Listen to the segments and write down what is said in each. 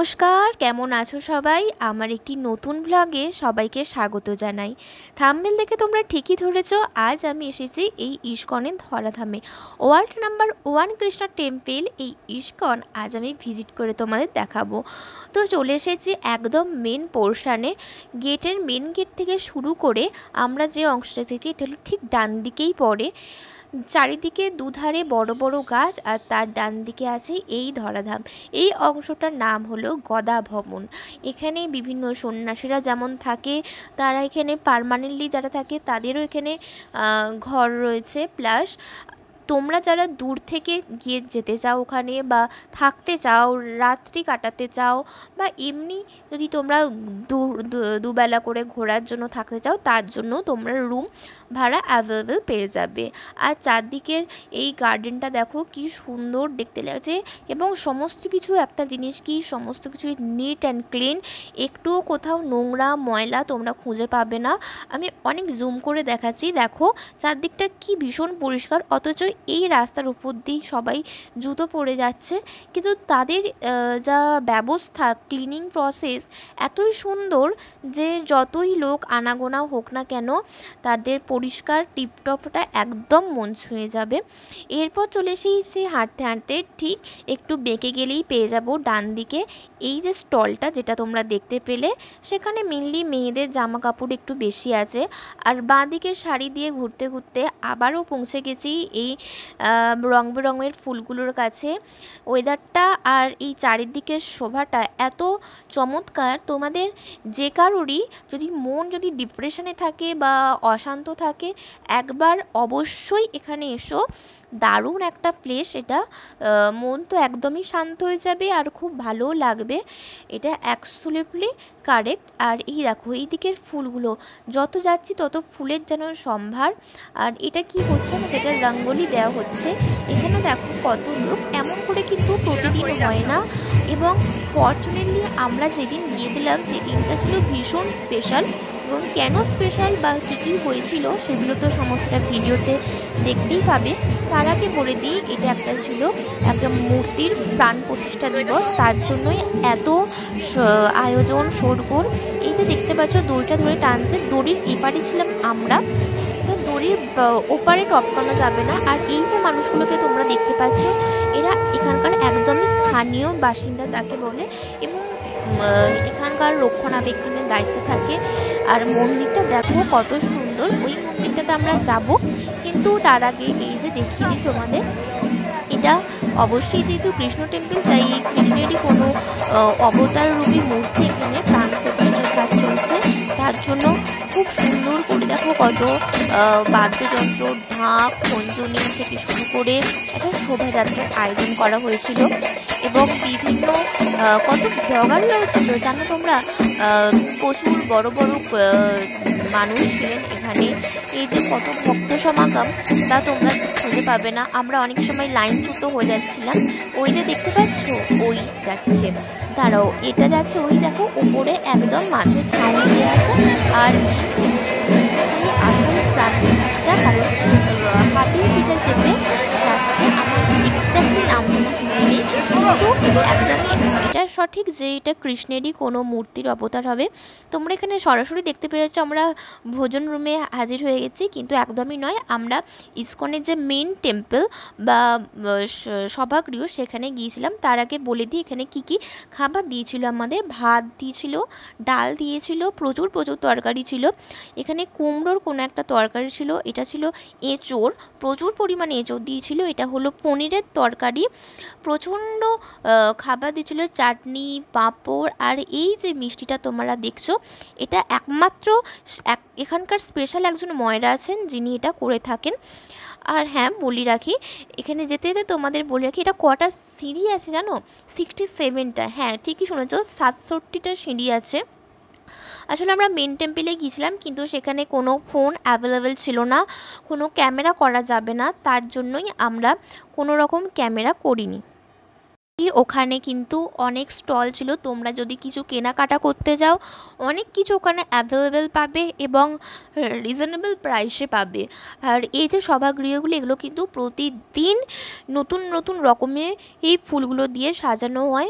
নমস্কার, কেমন আছো সবাই? আমার একটি নতুন ব্লগে সবাইকে স্বাগত জানাই। থাম্বনেল দেখে তোমরা ঠিকই ধরেছো, আজ আমি এসেছি এই ইস্কনের ধরাধামে। ওয়ার্ল্ড নাম্বার 1 কৃষ্ণা টেম্পল এই ইস্কন আজ আমি ভিজিট করে তোমাদের দেখাবো। তো চলে এসেছি একদম মেন পোর্শানে। মেন গেট থেকে শুরু করে আমরা যে অংশটা এসেছি এটা হলো ঠিক ডান দিকেই পড়ে। চারিদিকে দুধারে বড় বড় গাছ আর তার ডান দিকে আছে এই ধরাধাম। এই অংশটার নাম হলো গদা ভবন। এখানে বিভিন্ন সন্ন্যাসীরা যেমন থাকে, তারা এখানে পার্মানেন্টলি যারা থাকে তাদেরও এখানে ঘর রয়েছে। প্লাস তোমরা যারা দূর থেকে গিয়ে যেতে চাও ওখানে, বা থাকতে চাও, রাত্রি কাটাতে চাও, বা এমনি যদি তোমরা দুবেলা করে ঘোরার জন্য থাকতে চাও, তার জন্য তোমরা রুম ভাড়া অ্যাভেলেবেল পেয়ে যাবে। আর চারদিকের এই গার্ডেনটা দেখো কি সুন্দর দেখতে লাগছে, এবং সমস্ত কিছু একটা জিনিস কি সমস্ত কিছু নিট অ্যান্ড ক্লিন, একটুও কোথাও নোংরা ময়লা তোমরা খুঁজে পাবে না। আমি অনেক জুম করে দেখাচ্ছি, দেখো চারদিকটা কি ভীষণ পরিষ্কার। অথচ এই রাস্তার উপর দিয়ে সবাই জুতো পরে যাচ্ছে, কিন্তু তাদের যা ব্যবস্থা, ক্লিনিং প্রসেস এতই সুন্দর যে যতই লোক আনাগোনা হোক না কেন, তাদের পরিষ্কার টিপটপটা একদম মন ছুঁয়ে যাবে। এরপর চলে এসেছি হাঁটতে হাঁটতে, ঠিক একটু বেঁকে গেলেই পেয়ে যাব ডান দিকে এই যে স্টলটা যেটা তোমরা দেখতে পেলে, সেখানে মেনলি মেয়েদের জামা কাপড় একটু বেশি আছে। আর বাঁ দিকের শাড়ি দিয়ে ঘুরতে ঘুরতে আবারও পৌঁছে গেছি এই রং বেরঙের ফুলগুলোর কাছে। ওয়েদারটা আর এই চারিদিকের শোভাটা এত চমৎকার, তোমাদের যে কারোরই যদি ডিপ্রেশনে থাকে বা অশান্ত থাকে, একবার অবশ্যই এখানে এসো। দারুণ একটা প্লেস এটা, মন তো একদমই শান্ত হয়ে যাবে আর খুব ভালোও লাগবে, এটা অ্যাবসলিউটলি কারেক্ট। আর এই দেখো এই দিকের ফুলগুলো, যত যাচ্ছি তত ফুলের যেন সম্ভার। আর এটা কি হচ্ছে না, এটা রঙ্গোলি দেওয়া হচ্ছে। এখানে দেখো কত লোক, এমন করে কিন্তু প্রতিদিন হয় না। এবং ফর্চুনেটলি আমরা যেদিন গিয়েছিলাম সেদিনটা ছিল ভীষণ স্পেশাল। এবং কেন স্পেশাল বা কী কী হয়েছিল সেগুলো তো সমস্তটা ভিডিওতে দেখতেই পাবে। তার আগে বলে দিই, এটা ছিল একটা মূর্তির প্রাণ প্রতিষ্ঠা দিবস, তার জন্যই এত আয়োজন শোরগোল। এই যে দেখতে পাচ্ছ দড়িটা ধরে টানছে, দড়ির এপারে ছিলাম আমরা, তো দড়ির ওপারে টপকানো যাবে না। আর এই যে মানুষগুলোকে তোমরা দেখতে পাচ্ছ, এরা এখানকার একদমই স্থানীয় বাসিন্দা যাকে বলে, এবং এখানকার রক্ষণাবেক্ষণের দায়িত্বে থাকে। আর মন্দিরটা দেখো কত সুন্দর, ওই মন্দিরটাতে আমরা যাব, কিন্তু তার আগে এই যে দেখিয়ে দিই তোমাদের, এটা অবশ্যই যেহেতু কৃষ্ণ টেম্পল, তাই এই কৃষ্ণেরই কোনো অবতাররূপী মূর্তি এখানে প্রাণ প্রতিষ্ঠার কাজ চলছে। তার জন্য খুব সুন্দর করে দেখো কত বাদ্যযন্ত্র, ঢাক, খঞ্জনি থেকে শুরু করে একটা শোভাযাত্রার আয়োজন করা হয়েছিল। এবং বিভিন্ন কত ব্লগার রয়েছিল জানো তোমরা, প্রচুর বড় বড় মানুষ ছিলেন এখানে। এই যে কত ভক্ত সমাগম, তা তোমরা খুঁজে পাবে না। আমরা অনেক সময় লাইনচ্যুত হয়ে যাচ্ছিলাম। ওই যে দেখতে পাচ্ছ ওই যাচ্ছে, দাঁড়াও এটা যাচ্ছে, ওই দেখো উপরে একদম মাঝে ছাউনি দেওয়া আছে। আর আসল প্রাণ প্রতিষ্ঠা, কারণ হাতির পিঠে চেপে যাচ্ছে, আমার এক্স্যাক্টলি নাম নেই, কিন্তু একদমই এটা সঠিক যে এটা কৃষ্ণেরই কোনো মূর্তির অবতার হবে। তোমরা এখানে সরাসরি দেখতে পেয়েছো আমরা ভোজন রুমে হাজির হয়ে গেছি, কিন্তু একদমই নয়। আমরা ইসকনের যে মেন টেম্পল বা সভাগৃহ সেখানে গিয়েছিলাম। তার আগে বলে দিই এখানে কি কি খাবার দিয়েছিল আমাদের। ভাত দিয়েছিল, ডাল দিয়েছিল, প্রচুর প্রচুর তরকারি ছিল। এখানে কুমড়োর কোনো একটা তরকারি ছিল, এটা ছিল এঁচোড়, প্রচুর পরিমাণে এঁচোড় দিয়েছিল। এটা হলো পনিরের তরকারি, প্রচণ্ড খাবার দিয়েছিল, চাটনি, পাঁপড়। আর এই যে মিষ্টিটা তোমরা দেখছো, এটা একমাত্র এখানকার স্পেশাল একজন ময়রা আছেন যিনি এটা করে থাকেন। আর হ্যাঁ বলি রাখি, এখানে যেতে যেতে তোমাদের বলে রাখি, এটা কটা সিঁড়ি আছে জানো? 67টা, হ্যাঁ ঠিকই শুনেছো, 67টা সিঁড়ি আছে। আসলে আমরা মেন টেম্পলে গিয়েছিলাম, কিন্তু সেখানে কোনো ফোন অ্যাভেলেবেল ছিল না, কোনো ক্যামেরা করা যাবে না, তার জন্যই আমরা কোনো রকম ক্যামেরা করিনি। ওখানে কিন্তু অনেক স্টল ছিল, তোমরা যদি কিছু কেনাকাটা করতে যাও অনেক কিছু ওখানে অ্যাভেলেবেল পাবে এবং রিজনেবল প্রাইসে পাবে। আর এই যে সভাগৃহগুলো, এগুলো কিন্তু প্রতিদিন নতুন নতুন রকমের এই ফুলগুলো দিয়ে সাজানো হয়।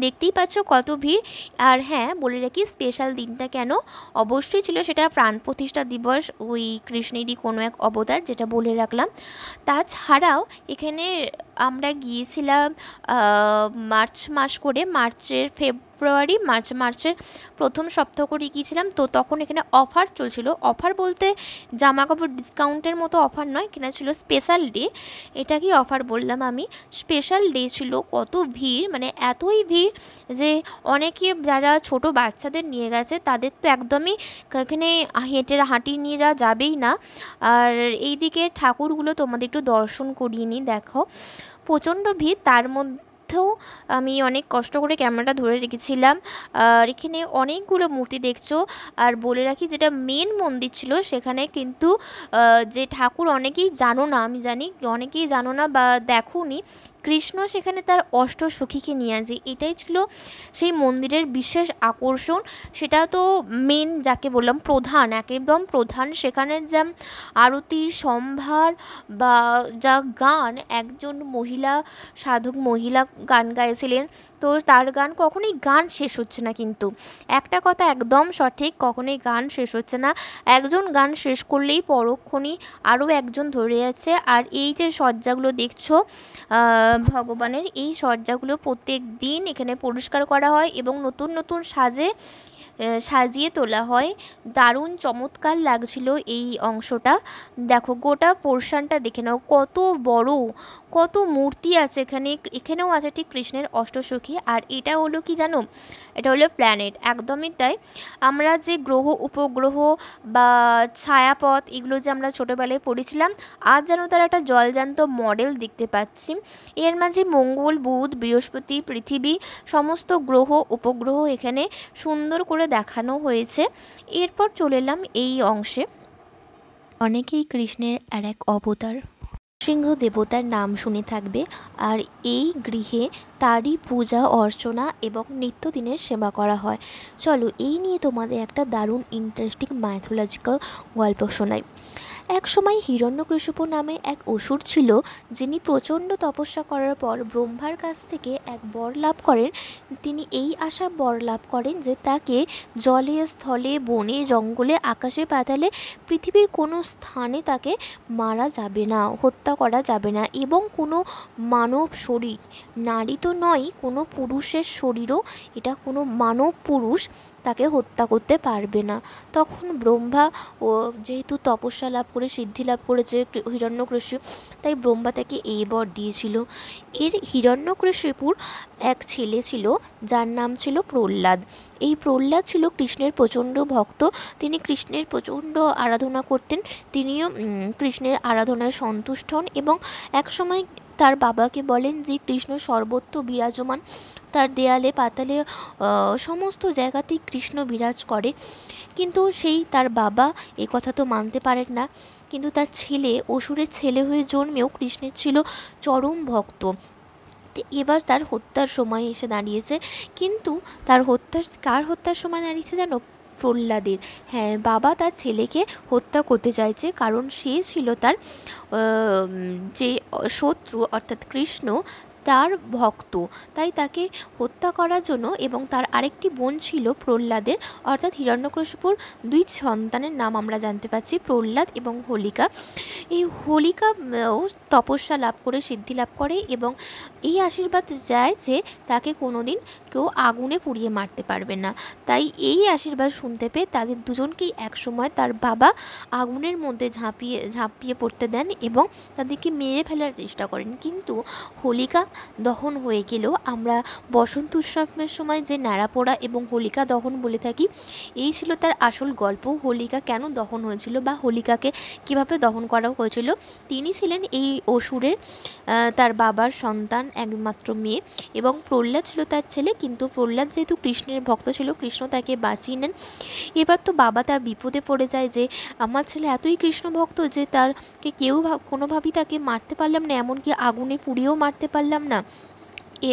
দেখতেই পাচ্ছ কত ভিড়। আর হ্যাঁ, বলে রাখি স্পেশাল দিনটা কেন, অবশ্যই ছিল সেটা প্রাণ প্রতিষ্ঠা দিবস, ওই কৃষ্ণেরই কোনো এক অবতার, যেটা বলে রাখলাম। তাছাড়াও এখানে আমরা গিয়েছিলাম মার্চ মাস করে, মার্চের প্রথম সপ্তাহ করে গিয়েছিলাম। তো তখন এখানে অফার চলছিল, অফার বলতে জামা কাপড় ডিসকাউন্টের মতো অফার নয়, এখানে ছিল স্পেশাল ডে। এটা কি অফার বললাম আমি, স্পেশাল ডে ছিল। কত ভিড়, মানে এতই ভিড় যে অনেকে যারা ছোট বাচ্চাদের নিয়ে গেছে তাদের তো একদমই এখানে হাঁটিয়ে নিয়ে যাওয়া যাবেই না। আর এইদিকে ঠাকুরগুলো তোমাদের একটু দর্শন করিয়ে নিই, দেখো প্রচণ্ড ভিড়, তার মধ্যেও আমি অনেক কষ্ট করে ক্যামেরাটা ধরে রেখেছিলাম। আর এখানে অনেকগুলো মূর্তি দেখছো। আর বলে রাখি, যেটা মেন মন্দির ছিল সেখানে কিন্তু যে ঠাকুর অনেকেই জানো না, আমি জানি অনেকেই জানো না বা দেখোনি, কৃষ্ণ সেখানে তার অষ্টসখীকে নিয়ে আসে, এটাই ছিল সেই মন্দিরের বিশেষ আকর্ষণ। সেটা তো মেন, যাকে বললাম প্রধান, একদম প্রধান। সেখানে যা আরতি সম্ভার বা যা গান, একজন মহিলা সাধক মহিলা গান গাইছিলেন। তো তার গান কখনোই গান শেষ হচ্ছে না, কিন্তু একটা কথা একদম সঠিক, কখনোই গান শেষ হচ্ছে না। একজন গান শেষ করলেই পরক্ষণই আরও একজন ধরে যাচ্ছে। আর এই যে সজ্জাগুলো দেখছো ভগবানের, এই সজ্জাগুলো প্রত্যেক দিন এখানে পরিষ্কার করা হয় এবং নতুন নতুন সাজিয়ে তোলা হয়। দারুণ চমৎকার লাগছিল এই অংশটা। দেখো গোটা পোর্শনটা দেখে নাও, কত বড়, কত মূর্তি আছে এখানে। এখানেও আছে ঠিক কৃষ্ণের অষ্টসখী। আর এটা হলো কি জানো, এটা হলো প্ল্যানেট, একদমই তাই। আমরা যে গ্রহ উপগ্রহ বা ছায়াপথ, এগুলো যে আমরা ছোটোবেলায় পড়েছিলাম, আজ যেন তার একটা জলজান্ত মডেল দেখতে পাচ্ছি। এর মাঝে মঙ্গল, বুধ, বৃহস্পতি, পৃথিবী, সমস্ত গ্রহ উপগ্রহ এখানে সুন্দর করে দেখানো হয়েছে। এরপর চলে এলাম এই অংশে। অনেকেই কৃষ্ণের আর এক অবতার সিংহ দেবতার নাম শুনে থাকবে। আর এই গৃহে তারই পূজা অর্চনা এবং নিত্যদিনের সেবা করা হয়। চলো এই নিয়ে তোমাদের একটা দারুণ ইন্টারেস্টিং মাইথোলজিক্যাল গল্প শোনাই। এক সময় হিরণ্যকশিপু নামে এক অসুর ছিল, যিনি প্রচণ্ড তপস্যা করার পর ব্রহ্মার কাছ থেকে এক বর লাভ করেন। তিনি এই আশা বর লাভ করেন যে তাকে জলে, স্থলে, বনে, জঙ্গলে, আকাশে, পাতালে, পৃথিবীর কোনো স্থানে তাকে মারা যাবে না, হত্যা করা যাবে না, এবং কোনো মানব শরীর, নারী তো নয়, কোনো পুরুষের শরীরও, এটা কোনো মানব পুরুষ তাকে হত্যা করতে পারবে না। তখন ব্রহ্মা, ও যেহেতু তপস্যা লাভ করে সিদ্ধি লাভ করেছে হিরণ্যকশিপু, তাই ব্রহ্মা তাকে এই বর দিয়েছিল। হিরণ্যকশিপুর এক ছেলে ছিল যার নাম ছিল প্রহ্লাদ। এই প্রহ্লাদ ছিল কৃষ্ণের প্রচণ্ড ভক্ত, তিনি কৃষ্ণের প্রচণ্ড আরাধনা করতেন। তিনিও কৃষ্ণের আরাধনায় সন্তুষ্ট হন এবং একসময় তার বাবাকে বলেন যে কৃষ্ণ সর্বত্র বিরাজমান, তার দেয়ালে পাতালে সমস্ত জায়গাতেই কৃষ্ণ বিরাজ করে। কিন্তু তার বাবা এই কথা তো মানতে পারেন না। কিন্তু তার ছেলে, অসুরের ছেলে হয়ে জন্মেও কৃষ্ণের ছিল চরম ভক্ত। এবার তার হত্যার সময় এসে দাঁড়িয়েছে। কিন্তু কার হত্যার সময় দাঁড়িয়েছে জানো? প্রহ্লাদের। হ্যাঁ, বাবা তার ছেলেকে হত্যা করতে চাইছে, কারণ সে ছিল তার যে শত্রু, অর্থাৎ কৃষ্ণ তার ভক্ত, তাই তাকে হত্যা করার জন্য। এবং তার আরেকটি বোন ছিল প্রহ্লাদের, অর্থাৎ হিরণ্যকশিপুর দুই সন্তানের নাম আমরা জানতে পাচ্ছি, প্রহ্লাদ এবং হোলিকা। এই হোলিকা তপস্যা লাভ করে সিদ্ধি লাভ করে এবং এই আশীর্বাদ যায় যে তাকে কোনো দিন কেউ আগুনে পুড়িয়ে মারতে পারবে না। তাই এই আশীর্বাদ শুনতে পেয়ে তাদের দুজনকেই একসময় তার বাবা আগুনের মধ্যে ঝাঁপিয়ে পড়তে দেন এবং তাদেরকে মেরে ফেলার চেষ্টা করেন। কিন্তু হোলিকা দহন হয়ে গেলেও আমরা বসন্ত উৎসবের সময় যে ন্যাড়া পোড়া এবং হোলিকা দহন বলে থাকি, এই ছিল তার আসল গল্প। হোলিকা কেন দহন হয়েছিল বা হোলিকাকে কিভাবে দহন করা হয়েছিল। তিনি ছিলেন এই অসুরের তার বাবার সন্তান, একমাত্র মেয়ে, এবং প্রহ্লাদ ছিল তার ছেলে। কিন্তু প্রহ্লাদ যেহেতু কৃষ্ণের ভক্ত ছিল, কৃষ্ণ তাকে বাঁচিয়ে নেন। এবার তো বাবা তার বিপদে পড়ে যায় যে আমার ছেলে এতই কৃষ্ণ ভক্ত যে তারকে কোনোভাবেই তাকে মারতে পারলাম না, এমনকি আগুনে পুড়িয়েও মারতে পারলাম না।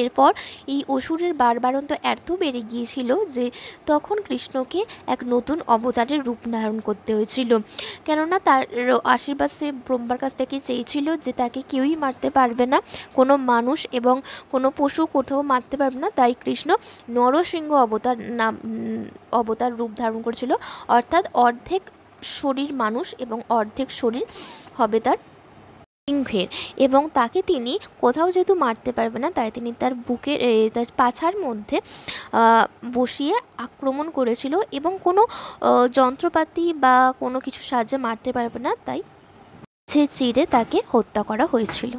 এরপর এই অসুরের বাড়বাড়ন্ত এত বেড়ে গিয়েছিল যে তখন কৃষ্ণকে এক নতুন অবতারের রূপ ধারণ করতে হয়েছিল, কেননা তার আশীর্বাদ সে ব্রহ্মার কাছ থেকে চেয়েছিল যে তাকে কেউই মারতে পারবে না, কোনো মানুষ এবং কোনো পশু কোথাও মারতে পারবে না। তাই কৃষ্ণ নরসিংহ অবতার রূপ ধারণ করেছিল, অর্থাৎ অর্ধেক শরীর মানুষ এবং অর্ধেক শরীর হবে তার সিংহের। এবং তাকে তিনি কোথাও যেহেতু মারতে পারবে না, তাই তিনি তার বুকের তার পাছার মধ্যে বসিয়ে আক্রমণ করেছিল, এবং কোনো যন্ত্রপাতি বা কোনো কিছু সাহায্যে মারতে পারবে না, তাই চিরে তাকে হত্যা করা হয়েছিল।